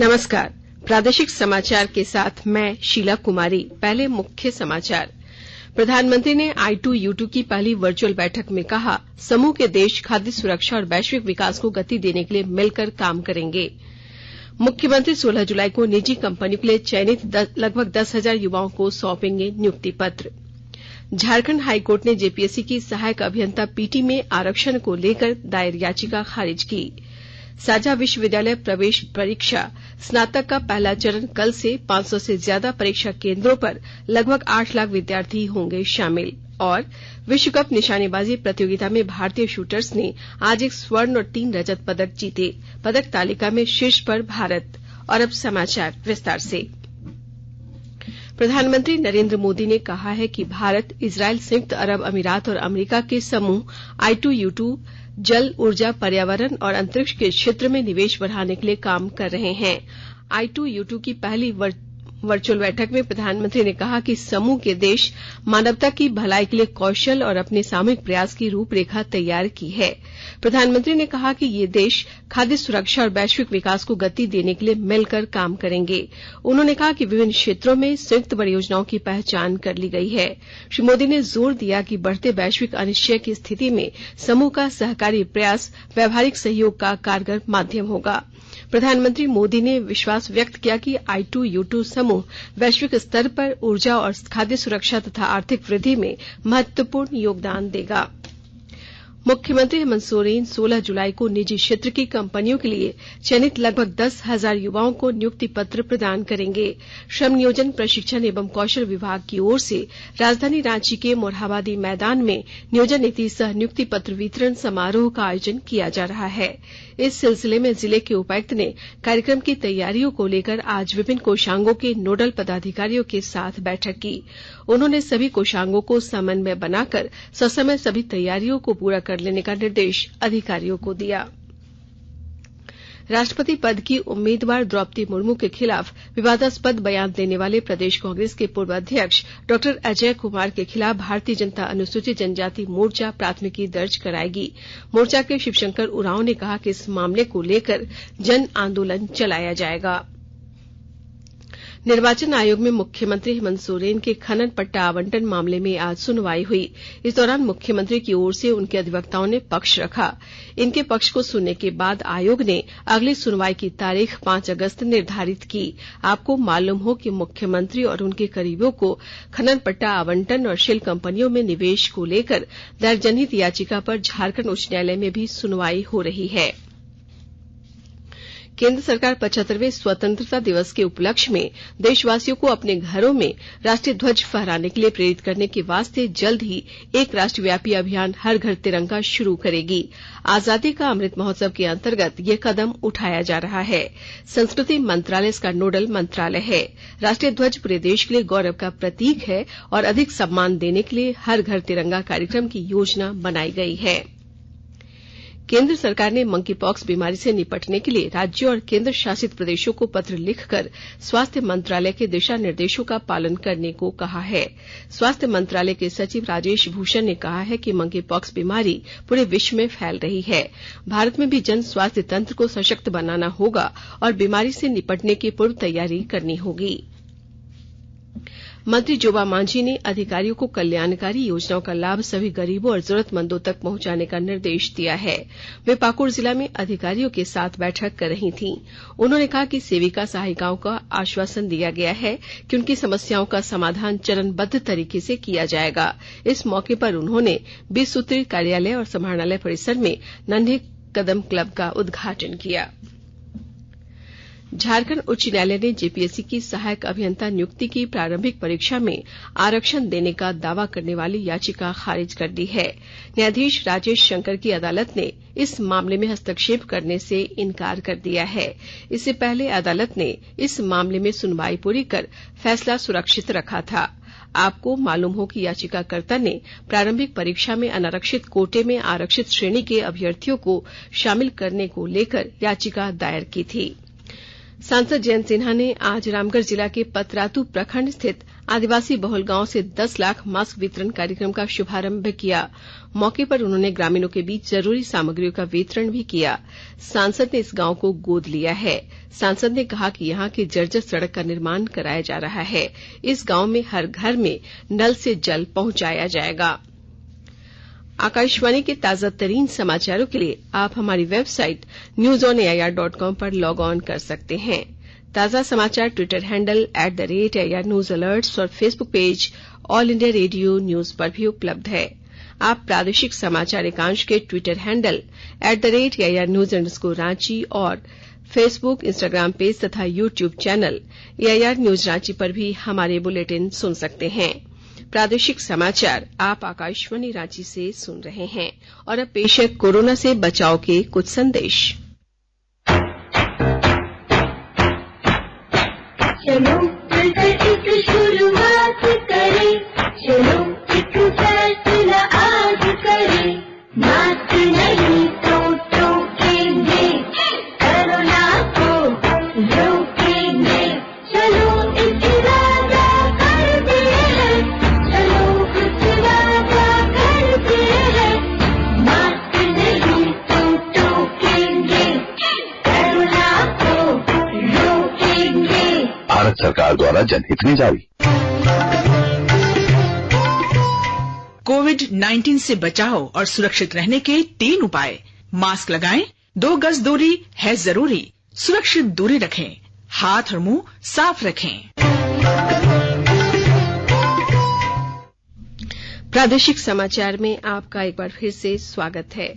नमस्कार। प्रादेशिक समाचार के साथ मैं शीला कुमारी। पहले मुख्य समाचार। प्रधानमंत्री ने I2U2 की पहली वर्चुअल बैठक में कहा, समूह के देश खाद्य सुरक्षा और वैश्विक विकास को गति देने के लिए मिलकर काम करेंगे। मुख्यमंत्री 16 जुलाई को निजी कंपनियों के लिए चयनित लगभग 10,000 युवाओं को सौंपेंगे नियुक्ति पत्र। झारखंड हाईकोर्ट ने जेपीएससी की सहायक अभियंता पीटी में आरक्षण को लेकर दायर याचिका खारिज की। साझा विश्वविद्यालय प्रवेश परीक्षा स्नातक का पहला चरण कल से 500 से ज्यादा परीक्षा केंद्रों पर लगभग 8 लाख विद्यार्थी होंगे शामिल। और विश्व कप निशानेबाजी प्रतियोगिता में भारतीय शूटर्स ने आज 1 स्वर्ण और 3 रजत पदक जीते। पदक तालिका में शीर्ष पर भारत। और अब समाचार विस्तार से। प्रधानमंत्री नरेंद्र मोदी ने कहा है कि भारत, इजरायल, संयुक्त अरब अमीरात और अमेरिका के समूह I2U2 जल, ऊर्जा, पर्यावरण और अंतरिक्ष के क्षेत्र में निवेश बढ़ाने के लिए काम कर रहे हैं। I2U2 की पहली वर्चुअल बैठक में प्रधानमंत्री ने कहा कि समूह के देश मानवता की भलाई के लिए कौशल और अपने सामूहिक प्रयास की रूपरेखा तैयार की है। प्रधानमंत्री ने कहा कि ये देश खाद्य सुरक्षा और वैश्विक विकास को गति देने के लिए मिलकर काम करेंगे। उन्होंने कहा कि विभिन्न क्षेत्रों में संयुक्त परियोजनाओं की पहचान कर ली गई है। श्री मोदी ने जोर दिया कि बढ़ते वैश्विक अनिश्चय की स्थिति में समूह का सहकारी प्रयास व्यावहारिक सहयोग का कारगर माध्यम होगा। प्रधानमंत्री मोदी ने विश्वास व्यक्त किया कि I2U2 समूह वैश्विक स्तर पर ऊर्जा और खाद्य सुरक्षा तथा आर्थिक वृद्धि में महत्वपूर्ण योगदान देगा। मुख्यमंत्री हेमंत सोरेन 16 जुलाई को निजी क्षेत्र की कंपनियों के लिए चयनित लगभग 10,000 युवाओं को नियुक्ति पत्र प्रदान करेंगे। श्रम नियोजन, प्रशिक्षण एवं कौशल विभाग की ओर से राजधानी रांची के मोरहाबादी मैदान में नियोजन नीति सह नियुक्ति पत्र वितरण समारोह का आयोजन किया जा रहा है। इस सिलसिले में जिले के उपायुक्त ने कार्यक्रम की तैयारियों को लेकर आज विभिन्न कोषांगों के नोडल पदाधिकारियों के साथ बैठक की। उन्होंने सभी कोषांगों को समन्वय बनाकर ससमय सभी तैयारियों को पूरा कर लेने का निर्देश अधिकारियों को दिया। राष्ट्रपति पद की उम्मीदवार द्रौपदी मुर्मू के खिलाफ विवादास्पद बयान देने वाले प्रदेश कांग्रेस के पूर्व अध्यक्ष डॉ अजय कुमार के खिलाफ भारतीय जनता अनुसूचित जनजाति मोर्चा प्राथमिकी दर्ज कराएगी। मोर्चा के शिवशंकर उरांव ने कहा कि इस मामले को लेकर जन आंदोलन चलाया जाएगा। निर्वाचन आयोग में मुख्यमंत्री हेमंत सोरेन के खनन पट्टा आवंटन मामले में आज सुनवाई हुई। इस दौरान मुख्यमंत्री की ओर से उनके अधिवक्ताओं ने पक्ष रखा। इनके पक्ष को सुनने के बाद आयोग ने अगली सुनवाई की तारीख 5 अगस्त निर्धारित की। आपको मालूम हो कि मुख्यमंत्री और उनके करीबियों को खनन पट्टा आवंटन और शेल कंपनियों में निवेश को लेकर दायर जनहित याचिका पर झारखंड उच्च न्यायालय में भी सुनवाई हो रही है। केंद्र सरकार 75वें स्वतंत्रता दिवस के उपलक्ष्य में देशवासियों को अपने घरों में राष्ट्रीय ध्वज फहराने के लिए प्रेरित करने के वास्ते जल्द ही एक राष्ट्रव्यापी अभियान हर घर तिरंगा शुरू करेगी। आजादी का अमृत महोत्सव के अंतर्गत यह कदम उठाया जा रहा है। संस्कृति मंत्रालय इसका नोडल मंत्रालय है। राष्ट्रीय ध्वज पूरे देश के लिए गौरव का प्रतीक है और अधिक सम्मान देने के लिए हर घर तिरंगा कार्यक्रम की योजना बनाई गई है। केंद्र सरकार ने मंकीपॉक्स बीमारी से निपटने के लिए राज्यों और केंद्र शासित प्रदेशों को पत्र लिखकर स्वास्थ्य मंत्रालय के दिशा निर्देशों का पालन करने को कहा है। स्वास्थ्य मंत्रालय के सचिव राजेश भूषण ने कहा है कि मंकीपॉक्स बीमारी पूरे विश्व में फैल रही है। भारत में भी जन स्वास्थ्य तंत्र को सशक्त बनाना होगा और बीमारी से निपटने की पूर्व तैयारी करनी होगी। मंत्री जोबा मांझी ने अधिकारियों को कल्याणकारी योजनाओं का लाभ सभी गरीबों और जरूरतमंदों तक पहुंचाने का निर्देश दिया है। वे पाकुड़ जिला में अधिकारियों के साथ बैठक कर रही थीं। उन्होंने कहा कि सेविका सहायिकाओं का आश्वासन दिया गया है कि उनकी समस्याओं का समाधान चरणबद्ध तरीके से किया जाएगा। इस मौके पर उन्होंने 20 सूत्री कार्यालय और समाहरणालय परिसर में नन्हे कदम क्लब का उद्घाटन किया। झारखंड उच्च न्यायालय ने जेपीएससी की सहायक अभियंता नियुक्ति की प्रारंभिक परीक्षा में आरक्षण देने का दावा करने वाली याचिका खारिज कर दी है। न्यायाधीश राजेश शंकर की अदालत ने इस मामले में हस्तक्षेप करने से इनकार कर दिया है। इससे पहले अदालत ने इस मामले में सुनवाई पूरी कर फैसला सुरक्षित रखा था। आपको मालूम हो कि याचिकाकर्ता ने प्रारंभिक परीक्षा में अनारक्षित कोटे में आरक्षित श्रेणी के अभ्यर्थियों को शामिल करने को लेकर याचिका दायर की थी। सांसद जयंत सिन्हा ने आज रामगढ़ जिला के पतरातू प्रखंड स्थित आदिवासी बहुल गांव से 10 लाख मास्क वितरण कार्यक्रम का शुभारंभ किया। मौके पर उन्होंने ग्रामीणों के बीच जरूरी सामग्रियों का वितरण भी किया। सांसद ने इस गांव को गोद लिया है। सांसद ने कहा कि यहां की जर्जर सड़क का निर्माण कराया जा रहा है। इस गांव में हर घर में नल से जल पहुंचाया जाएगा। आकाशवाणी के ताजा तरीन समाचारों के लिए आप हमारी वेबसाइट newsonair.com पर लॉग ऑन कर सकते हैं। ताजा समाचार Twitter handle @AIR news alerts और Facebook page all India radio news पर भी उपलब्ध है। आप प्रादेशिक समाचार एकांश के Twitter handle @AIR news Ranchi और फेसबुक, इंस्टाग्राम पेज तथा YouTube channel AIR news Ranchi पर भी हमारे बुलेटिन सुन सकते हैं। प्रादेशिक समाचार आप आकाशवाणी रांची से सुन रहे हैं और अब पेश है कोरोना से बचाव के कुछ संदेश। चलो मिलकर एक शुरुआत करें, चलो एक फैसला आज करें, मास्क नहीं तो टोकेंगे, कोरोना को रोकेंगे, चलो एक वादा करते हैं, चलो एक वादा करते हैं, मास्क नहीं तो टोकेंगे, कोरोना को रोकेंगे। भारत सरकार द्वारा जनहित में जारी। कोविड-19 से बचाव और सुरक्षित रहने के 3 उपाय। मास्क लगाएं, 2 गज दूरी है जरूरी, सुरक्षित दूरी रखें, हाथ और मुंह साफ रखें। प्रादेशिक समाचार में आपका एक बार फिर से स्वागत है।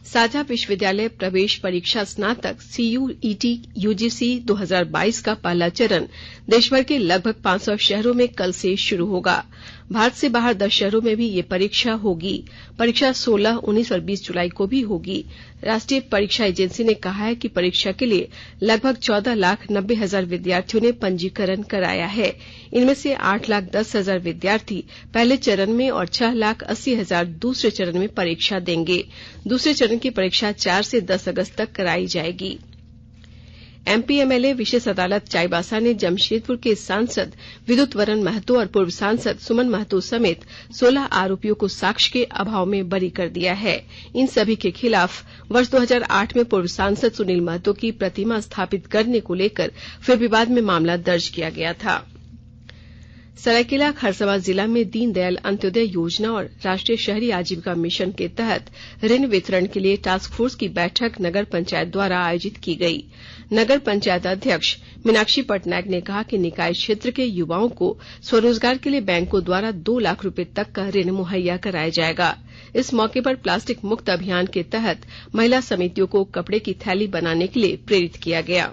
साझा विश्वविद्यालय प्रवेश परीक्षा स्नातक CUET UGC 2022 का पहला चरण देशभर के लगभग 500 शहरों में कल से शुरू होगा। भारत से बाहर 10 शहरों में भी ये परीक्षा होगी। परीक्षा 16, 19 और 20 जुलाई को भी होगी। राष्ट्रीय परीक्षा एजेंसी ने कहा है कि परीक्षा के लिए लगभग 14,90,000 विद्यार्थियों ने पंजीकरण कराया है। इनमें से 8,10,000 विद्यार्थी पहले चरण में और 6,80,000 दूसरे चरण में परीक्षा देंगे। दूसरे चरण की परीक्षा 4 से 10 अगस्त तक कराई जाएगी। MP MLA विशेष अदालत चाईबासा ने जमशेदपुर के सांसद विद्युत वरण महतो और पूर्व सांसद सुमन महतो समेत 16 आरोपियों को साक्ष्य के अभाव में बरी कर दिया है। इन सभी के खिलाफ वर्ष 2008 में पूर्व सांसद सुनील महतो की प्रतिमा स्थापित करने को लेकर फिर विवाद में मामला दर्ज किया गया था। सरायकेला खरसावां जिला में दीनदयाल अंत्योदय योजना और राष्ट्रीय शहरी आजीविका मिशन के तहत ऋण वितरण के लिए टास्क फोर्स की बैठक नगर पंचायत द्वारा आयोजित की गई। नगर पंचायत अध्यक्ष मीनाक्षी पटनायक ने कहा कि निकाय क्षेत्र के युवाओं को स्वरोजगार के लिए बैंकों द्वारा 2 लाख रुपए तक का ऋण मुहैया कराया जाएगा। इस मौके पर प्लास्टिक मुक्त अभियान के तहत महिला समितियों को कपड़े की थैली बनाने के लिए प्रेरित किया गया।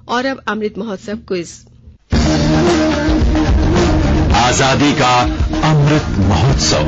और अब अमृत महोत्सव क्विज। आजादी का अमृत महोत्सव।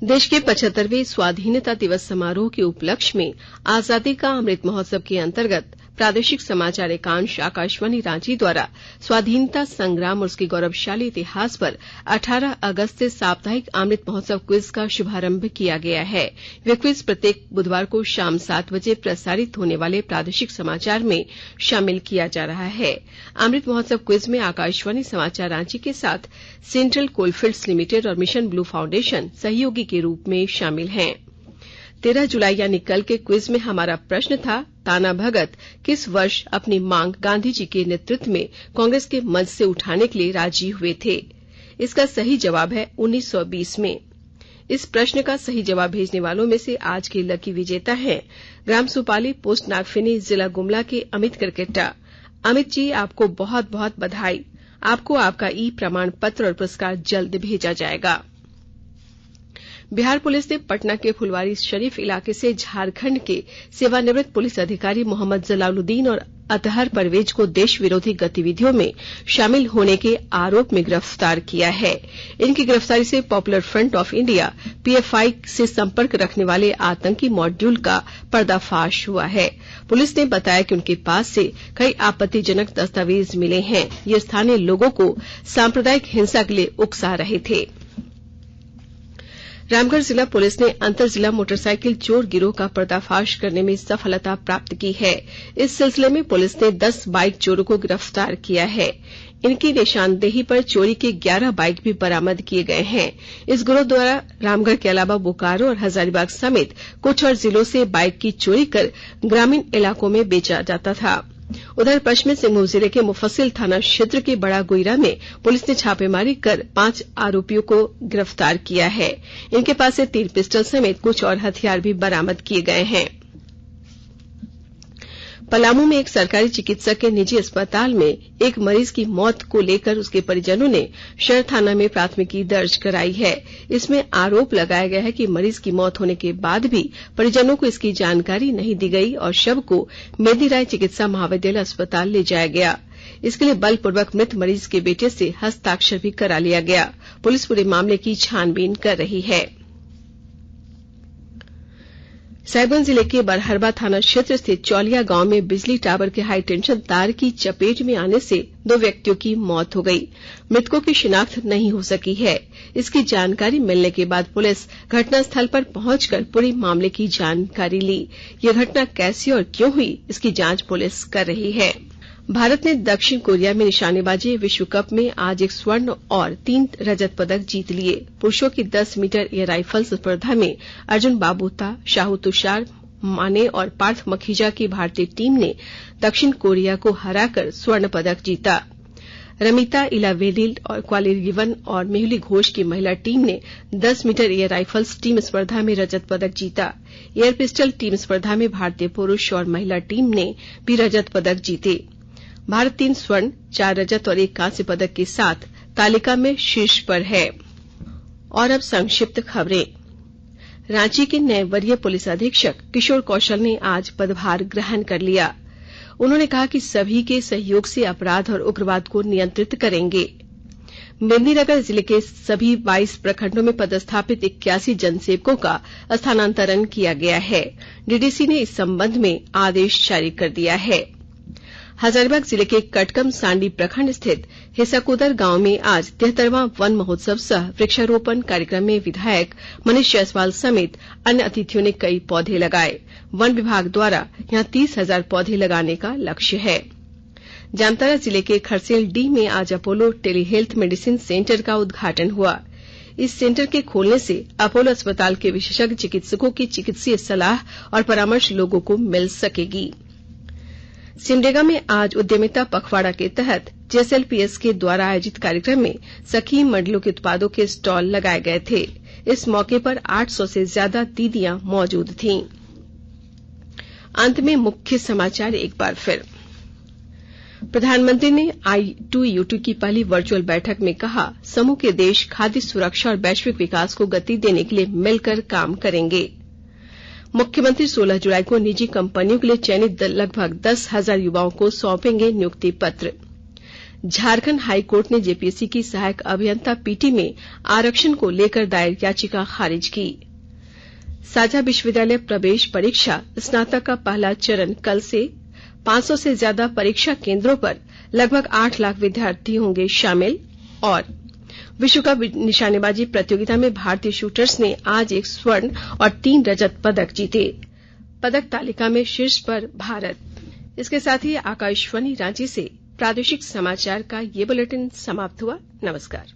देश के 75वें स्वाधीनता दिवस समारोह के उपलक्ष्य में आजादी का अमृत महोत्सव के अंतर्गत प्रादेशिक समाचार एकांश आकाशवाणी रांची द्वारा स्वाधीनता संग्राम और उसके गौरवशाली इतिहास पर 18 अगस्त से साप्ताहिक अमृत महोत्सव क्विज का शुभारंभ किया गया है। यह क्विज प्रत्येक बुधवार को शाम 7 बजे प्रसारित होने वाले प्रादेशिक समाचार में शामिल किया जा रहा है। अमृत महोत्सव क्विज में आकाशवाणी समाचार रांची के साथ सेंट्रल कोलफील्ड्स लिमिटेड और मिशन ब्लू फाउंडेशन सहयोगी के रूप में शामिल हैं। 13 जुलाई यानी कल के क्विज में हमारा प्रश्न था, ताना भगत किस वर्ष अपनी मांग गांधी जी के नेतृत्व में कांग्रेस के मंच से उठाने के लिए राजी हुए थे? इसका सही जवाब है 1920 में। इस प्रश्न का सही जवाब भेजने वालों में से आज के लकी विजेता हैं ग्राम सुपाली, पोस्ट नागफिनी, जिला गुमला के अमित करकेट्टा। अमित जी, आपको बहुत बहुत बधाई। आपको आपका प्रमाण पत्र और पुरस्कार जल्द भेजा जाएगा। बिहार पुलिस ने पटना के फुलवारी शरीफ इलाके से झारखंड के सेवानिवृत्त पुलिस अधिकारी मोहम्मद जलालुद्दीन और अतहर परवेज को देश विरोधी गतिविधियों में शामिल होने के आरोप में गिरफ्तार किया है। इनकी गिरफ्तारी से popular front of India PFI से संपर्क रखने वाले आतंकी मॉड्यूल का पर्दाफाश हुआ है। पुलिस ने बताया कि उनके पास से कई आपत्तिजनक दस्तावेज मिले हैं। ये स्थानीय लोगों को सांप्रदायिक हिंसा के लिए उकसा रहे थे। रामगढ़ जिला पुलिस ने अंतर जिला मोटरसाइकिल चोर गिरोह का पर्दाफाश करने में सफलता प्राप्त की है। इस सिलसिले में पुलिस ने 10 बाइक चोरों को गिरफ्तार किया है। इनकी निशानदेही पर चोरी के 11 बाइक भी बरामद किए गए हैं। इस गिरोह द्वारा रामगढ़ के अलावा बोकारो और हजारीबाग समेत कुछ और जिलों से बाइक की चोरी कर ग्रामीण इलाकों में बेचा जाता था। उधर पश्चिमी सिंहभूम जिले के मुफस्सिल थाना क्षेत्र के बड़ा गुइरा में पुलिस ने छापेमारी कर 5 आरोपियों को गिरफ्तार किया है। इनके पास से 3 पिस्टल समेत कुछ और हथियार भी बरामद किए गए हैं। पलामू में एक सरकारी चिकित्सक के निजी अस्पताल में एक मरीज की मौत को लेकर उसके परिजनों ने शहर थाना में प्राथमिकी दर्ज कराई है। इसमें आरोप लगाया गया है कि मरीज की मौत होने के बाद भी परिजनों को इसकी जानकारी नहीं दी गई और शव को मेदिराय चिकित्सा महाविद्यालय अस्पताल ले जाया गया। इसके लिए बलपूर्वक मृत मरीज के बेटे से हस्ताक्षर भी करा लिया गया। पुलिस पूरे मामले की छानबीन कर रही है। साहिबगंज जिले के बरहरबा थाना क्षेत्र स्थित चौलिया गांव में बिजली टावर के हाई टेंशन तार की चपेट में आने से 2 व्यक्तियों की मौत हो गई। मृतकों की शिनाख्त नहीं हो सकी है। इसकी जानकारी मिलने के बाद पुलिस घटनास्थल पर पहुंचकर पूरे मामले की जानकारी ली। यह घटना कैसे और क्यों हुई, इसकी जांच पुलिस कर रही है। भारत ने दक्षिण कोरिया में निशानेबाजी विश्व कप में आज 1 स्वर्ण और 3 रजत पदक जीत लिए। पुरुषों की 10 मीटर एयर राइफल स्पर्धा में अर्जुन बाबूता, शाहू तुषार माने और पार्थ मखीजा की भारतीय टीम ने दक्षिण कोरिया को हराकर स्वर्ण पदक जीता। रमिता इलावेलिल और क्वालिरिवन और मेहुली घोष की महिला टीम ने 10 मीटर एयर राइफल्स टीम स्पर्धा में रजत पदक जीता। एयर पिस्टल टीम स्पर्धा में भारतीय पुरुष और महिला टीम ने भी रजत पदक जीते। भारत 3 स्वर्ण, 4 रजत और 1 कांस्य पदक के साथ तालिका में शीर्ष पर है। और अब संक्षिप्त खबरें। रांची के नए वरीय पुलिस अधीक्षक किशोर कौशल ने आज पदभार ग्रहण कर लिया। उन्होंने कहा कि सभी के सहयोग से अपराध और उग्रवाद को नियंत्रित करेंगे। मेदिनीनगर जिले के सभी 22 प्रखंडों में पदस्थापित 81 जनसेवकों का स्थानांतरण किया गया है। डीडीसी ने इस संबंध में आदेश जारी कर दिया है। हजारीबाग जिले के कटकम सांडी प्रखंड स्थित हिसाकुदर गांव में आज 73वां वन महोत्सव सह वृक्षारोपण कार्यक्रम में विधायक मनीष जायसवाल समेत अन्य अतिथियों ने कई पौधे लगाए। वन विभाग द्वारा यहां 30,000 पौधे लगाने का लक्ष्य है। जामताड़ा जिले के खरसेल डी में आज अपोलो टेलीहेल्थ मेडिसिन सेंटर का उद्घाटन हुआ। इस सेंटर के खोलने से अपोलो अस्पताल के विशेषज्ञ चिकित्सकों की चिकित्सीय सलाह और परामर्श लोगों को मिल सकेगी। सिमडेगा में आज उद्यमिता पखवाड़ा के तहत जेएसएलपीएस के द्वारा आयोजित कार्यक्रम में सखी मंडलों के उत्पादों के स्टॉल लगाए गए थे। इस मौके पर 800 से ज्यादा दीदियां मौजूद थीं। अंत में मुख्य समाचार एक बार फिर। प्रधानमंत्री ने I2U2 की पहली वर्चुअल बैठक में कहा, समूह के देश खाद्य सुरक्षा और वैश्विक विकास को गति देने के लिए मिलकर काम करेंगे। मुख्यमंत्री 16 जुलाई को निजी कंपनियों के लिए चयनित लगभग 10,000 युवाओं को सौंपेंगे नियुक्ति पत्र। झारखंड हाईकोर्ट ने जेपीएससी की सहायक अभियंता पीटी में आरक्षण को लेकर दायर याचिका खारिज की। साझा विश्वविद्यालय प्रवेश परीक्षा स्नातक का पहला चरण कल से 500 से ज्यादा परीक्षा केंद्रों पर लगभग 8 लाख विद्यार्थी होंगे शामिल। और विश्व कप निशानेबाजी प्रतियोगिता में भारतीय शूटर्स ने आज 1 स्वर्ण और 3 रजत पदक जीते। पदक तालिका में शीर्ष पर भारत। इसके साथ ही आकाशवाणी रांची से प्रादेशिक समाचार का ये बुलेटिन समाप्त हुआ। नमस्कार।